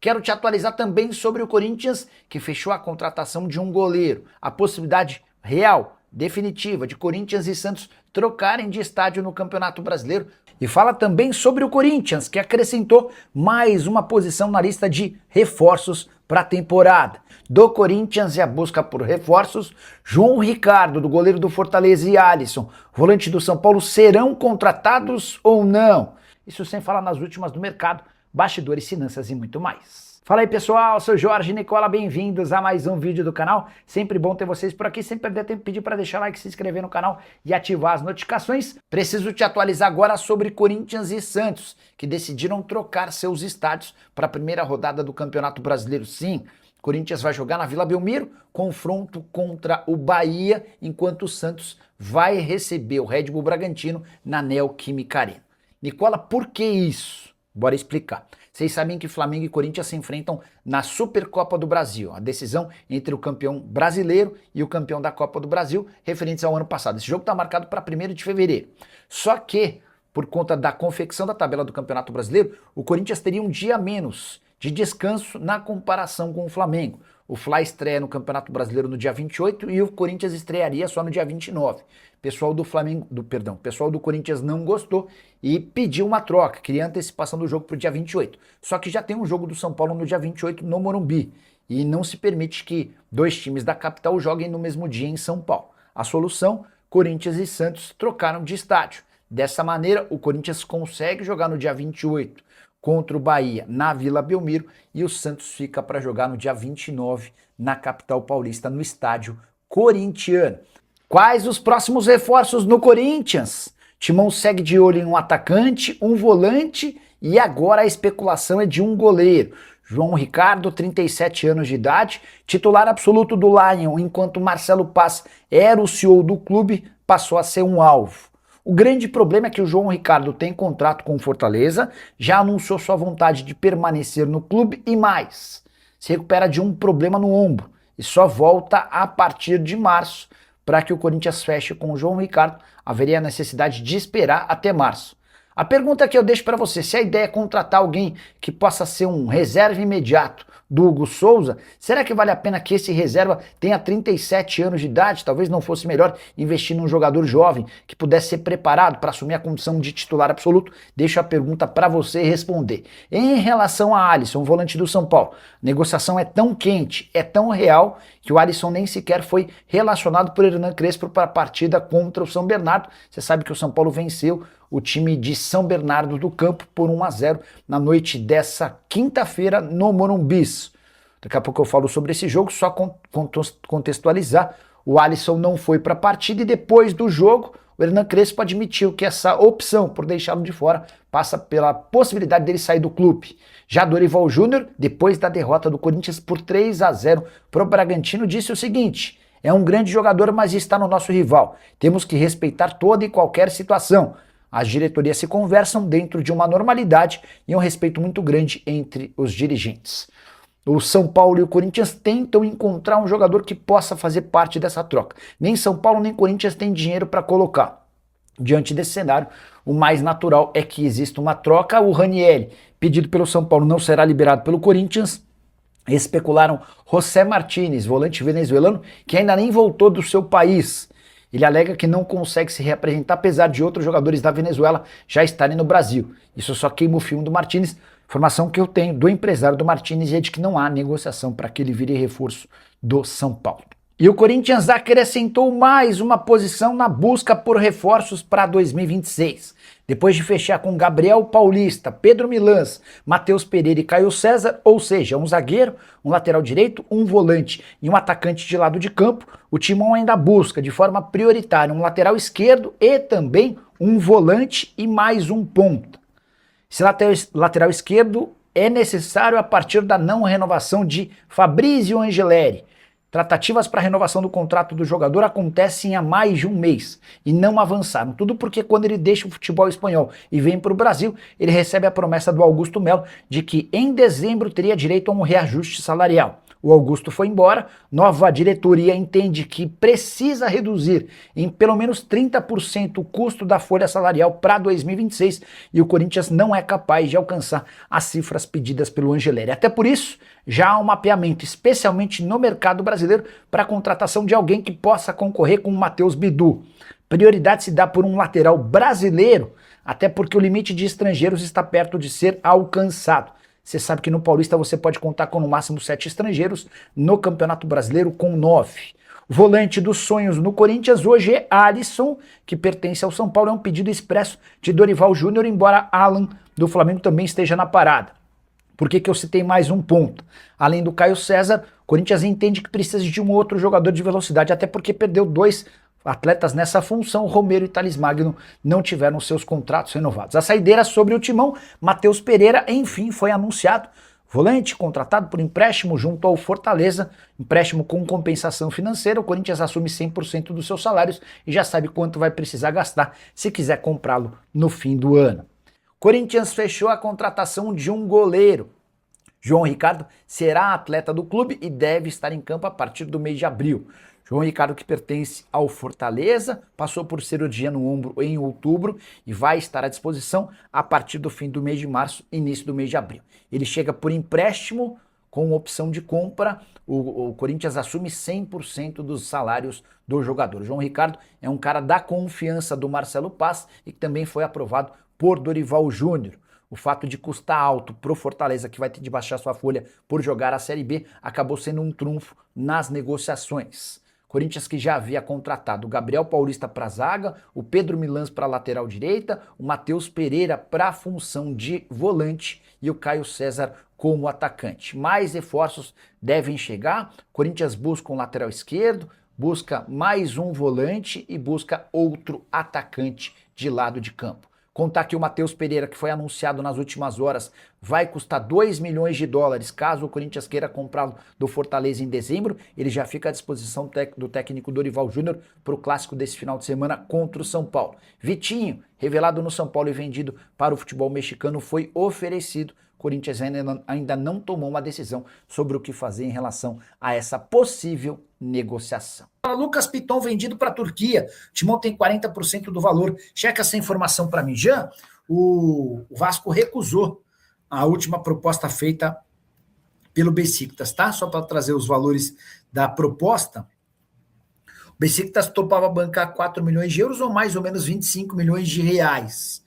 Quero te atualizar também sobre o Corinthians, que fechou a contratação de um goleiro. A possibilidade real, definitiva, de Corinthians e Santos trocarem de estádio no Campeonato Brasileiro. E fala também sobre o Corinthians, que acrescentou mais uma posição na lista de reforços para a temporada. Do Corinthians e a busca por reforços, João Ricardo, do goleiro do Fortaleza, e Alisson, volante do São Paulo, serão contratados ou não? Isso sem falar nas últimas do mercado, bastidores, finanças e muito mais. Fala aí pessoal, sou Jorge Nicola, bem-vindos a mais um vídeo do canal. Sempre bom ter vocês por aqui, sem perder tempo, pedir para deixar like, se inscrever no canal e ativar as notificações. Preciso te atualizar agora sobre Corinthians e Santos, que decidiram trocar seus estádios para a primeira rodada do Campeonato Brasileiro. Sim, Corinthians vai jogar na Vila Belmiro, confronto contra o Bahia, enquanto o Santos vai receber o Red Bull Bragantino na Neoquímica Arena. Nicola, por que isso? Bora explicar. Vocês sabem que Flamengo e Corinthians se enfrentam na Supercopa do Brasil, a decisão entre o campeão brasileiro e o campeão da Copa do Brasil, referentes ao ano passado. Esse jogo está marcado para 1º de fevereiro. Só que, por conta da confecção da tabela do Campeonato Brasileiro, o Corinthians teria um dia a menos de descanso na comparação com o Flamengo. O Fla estreia no Campeonato Brasileiro no dia 28 e o Corinthians estrearia só no dia 29. Pessoal do Corinthians não gostou e pediu uma troca, queria antecipação do jogo para o dia 28. Só que já tem um jogo do São Paulo no dia 28 no Morumbi e não se permite que dois times da capital joguem no mesmo dia em São Paulo. A solução, Corinthians e Santos trocaram de estádio. Dessa maneira, o Corinthians consegue jogar no dia 28 contra o Bahia na Vila Belmiro e o Santos fica para jogar no dia 29 na capital paulista, no estádio corintiano. Quais os próximos reforços no Corinthians? Timão segue de olho em um atacante, um volante e agora a especulação é de um goleiro. João Ricardo, 37 anos de idade, titular absoluto do Lion, enquanto Marcelo Paz era o CEO do clube, passou a ser um alvo. O grande problema é que o João Ricardo tem contrato com o Fortaleza, já anunciou sua vontade de permanecer no clube e mais, se recupera de um problema no ombro e só volta a partir de março. Para que o Corinthians feche com o João Ricardo, haveria a necessidade de esperar até março. A pergunta que eu deixo para você, se a ideia é contratar alguém que possa ser um reserva imediato do Hugo Souza, será que vale a pena que esse reserva tenha 37 anos de idade? Talvez não fosse melhor investir num jogador jovem que pudesse ser preparado para assumir a condição de titular absoluto? Deixo a pergunta para você responder. Em relação a Alisson, volante do São Paulo, a negociação é tão quente, é tão real, que o Alisson nem sequer foi relacionado por Hernan Crespo para a partida contra o São Bernardo. Você sabe que o São Paulo venceu o time de São Bernardo do Campo por 1-0 na noite dessa quinta-feira no Morumbi. Daqui a pouco eu falo sobre esse jogo, só contextualizar. O Alisson não foi para a partida e depois do jogo o Hernan Crespo admitiu que essa opção por deixá-lo de fora passa pela possibilidade dele sair do clube. Já Dorival Júnior, depois da derrota do Corinthians por 3-0 para o Bragantino, disse o seguinte: é um grande jogador, mas está no nosso rival. Temos que respeitar toda e qualquer situação. As diretorias se conversam dentro de uma normalidade e um respeito muito grande entre os dirigentes. O São Paulo e o Corinthians tentam encontrar um jogador que possa fazer parte dessa troca. Nem São Paulo nem Corinthians têm dinheiro para colocar. Diante desse cenário, o mais natural é que exista uma troca. O Ranieri, pedido pelo São Paulo, não será liberado pelo Corinthians. Especularam José Martínez, volante venezuelano, que ainda nem voltou do seu país. Ele alega que não consegue se reapresentar, apesar de outros jogadores da Venezuela já estarem no Brasil. Isso só queima o filme do Martínez. Informação que eu tenho do empresário do Martínez é de que não há negociação para que ele vire reforço do São Paulo. E o Corinthians acrescentou mais uma posição na busca por reforços para 2026. Depois de fechar com Gabriel Paulista, Pedro Milans, Matheus Pereira e Caio César, ou seja, um zagueiro, um lateral direito, um volante e um atacante de lado de campo, o Timão ainda busca de forma prioritária um lateral esquerdo e também um volante e mais um ponta. Esse lateral esquerdo é necessário a partir da não renovação de Fabrício Angeleri. Tratativas para a renovação do contrato do jogador acontecem há mais de um mês e não avançaram. Tudo porque quando ele deixa o futebol espanhol e vem para o Brasil, ele recebe a promessa do Augusto Melo de que em dezembro teria direito a um reajuste salarial. O Augusto foi embora, nova diretoria entende que precisa reduzir em pelo menos 30% o custo da folha salarial para 2026 e o Corinthians não é capaz de alcançar as cifras pedidas pelo Angeleri. Até por isso, já há um mapeamento, especialmente no mercado brasileiro, para a contratação de alguém que possa concorrer com o Matheus Bidu. Prioridade se dá por um lateral brasileiro, até porque o limite de estrangeiros está perto de ser alcançado. Você sabe que no Paulista você pode contar com no máximo 7 estrangeiros, no Campeonato Brasileiro com 9. Volante dos sonhos no Corinthians hoje é Alisson, que pertence ao São Paulo, é um pedido expresso de Dorival Júnior, embora Alan do Flamengo também esteja na parada. Por que eu citei mais um ponto? Além do Caio César, o Corinthians entende que precisa de um outro jogador de velocidade, até porque perdeu 2 atletas nessa função. Romero e Thales Magno não tiveram seus contratos renovados. A saideira sobre o timão, Matheus Pereira, enfim, foi anunciado. Volante contratado por empréstimo junto ao Fortaleza, empréstimo com compensação financeira. O Corinthians assume 100% dos seus salários e já sabe quanto vai precisar gastar se quiser comprá-lo no fim do ano. Corinthians fechou a contratação de um goleiro. João Ricardo será atleta do clube e deve estar em campo a partir do mês de abril. João Ricardo, que pertence ao Fortaleza, passou por cirurgia no ombro em outubro e vai estar à disposição a partir do fim do mês de março, início do mês de abril. Ele chega por empréstimo com opção de compra. O Corinthians assume 100% dos salários do jogador. João Ricardo é um cara da confiança do Marcelo Paz e que também foi aprovado por Dorival Júnior. O fato de custar alto pro Fortaleza, que vai ter de baixar sua folha por jogar a Série B, acabou sendo um trunfo nas negociações. Corinthians, que já havia contratado o Gabriel Paulista para a zaga, o Pedro Milans para a lateral direita, o Matheus Pereira para a função de volante e o Caio César como atacante. Mais reforços devem chegar. Corinthians busca um lateral esquerdo, busca mais um volante e busca outro atacante de lado de campo. Contar que o Matheus Pereira, que foi anunciado nas últimas horas, vai custar 2 milhões de dólares caso o Corinthians queira comprá-lo do Fortaleza em dezembro. Ele já fica à disposição do técnico Dorival Júnior para o clássico desse final de semana contra o São Paulo. Vitinho, revelado no São Paulo e vendido para o futebol mexicano, foi oferecido. O Corinthians ainda não tomou uma decisão sobre o que fazer em relação a essa possível negociação. Lucas Piton vendido para a Turquia. O Timão tem 40% do valor. Checa essa informação para mim, Jean. O Vasco recusou a última proposta feita pelo Besiktas, tá? Só para trazer os valores da proposta. O Besiktas topava bancar 4 milhões de euros ou mais ou menos 25 milhões de reais.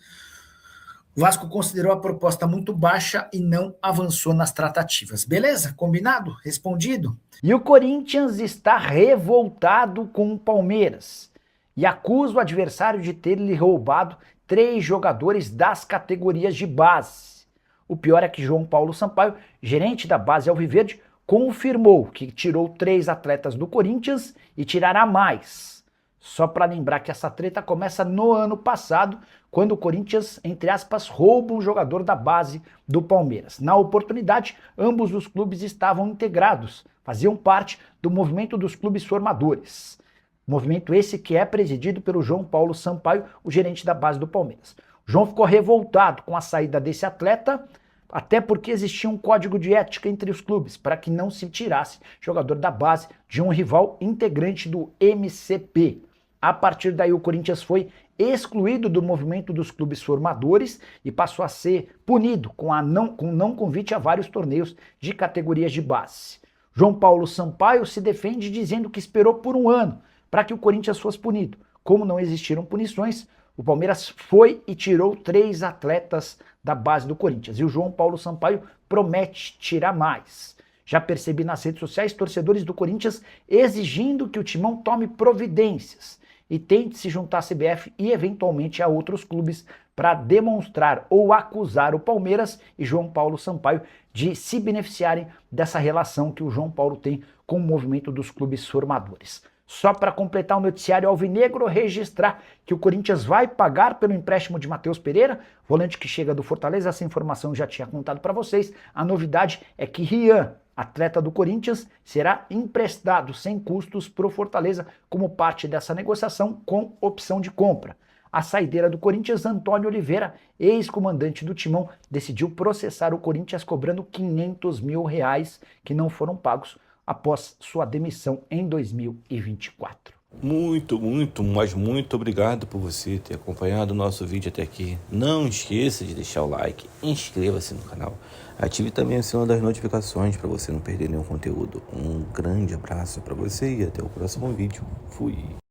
O Vasco considerou a proposta muito baixa e não avançou nas tratativas. Beleza? Combinado? Respondido? E o Corinthians está revoltado com o Palmeiras e acusa o adversário de ter lhe roubado 3 jogadores das categorias de base. O pior é que João Paulo Sampaio, gerente da base alviverde, confirmou que tirou 3 atletas do Corinthians e tirará mais. Só para lembrar que essa treta começa no ano passado, quando o Corinthians, entre aspas, rouba um jogador da base do Palmeiras. Na oportunidade, ambos os clubes estavam integrados, faziam parte do movimento dos clubes formadores. Movimento esse que é presidido pelo João Paulo Sampaio, o gerente da base do Palmeiras. O João ficou revoltado com a saída desse atleta, até porque existia um código de ética entre os clubes, para que não se tirasse jogador da base de um rival integrante do MCP. A partir daí o Corinthians foi excluído do movimento dos clubes formadores e passou a ser punido com não convite a vários torneios de categorias de base. João Paulo Sampaio se defende dizendo que esperou por um ano para que o Corinthians fosse punido. Como não existiram punições, o Palmeiras foi e tirou 3 atletas da base do Corinthians. E o João Paulo Sampaio promete tirar mais. Já percebi nas redes sociais torcedores do Corinthians exigindo que o Timão tome providências e tente se juntar à CBF e eventualmente a outros clubes para demonstrar ou acusar o Palmeiras e João Paulo Sampaio de se beneficiarem dessa relação que o João Paulo tem com o movimento dos clubes formadores. Só para completar o noticiário alvinegro, registrar que o Corinthians vai pagar pelo empréstimo de Matheus Pereira, volante que chega do Fortaleza. Essa informação eu já tinha contado para vocês. A novidade é que Rian, atleta do Corinthians, será emprestado sem custos para o Fortaleza como parte dessa negociação com opção de compra. A saideira do Corinthians, Antônio Oliveira, ex-comandante do Timão, decidiu processar o Corinthians cobrando R$ 500 mil que não foram pagos após sua demissão em 2024. Mas muito obrigado por você ter acompanhado o nosso vídeo até aqui. Não esqueça de deixar o like, inscreva-se no canal, ative também o sininho das notificações para você não perder nenhum conteúdo. Um grande abraço para você e até o próximo vídeo. Fui!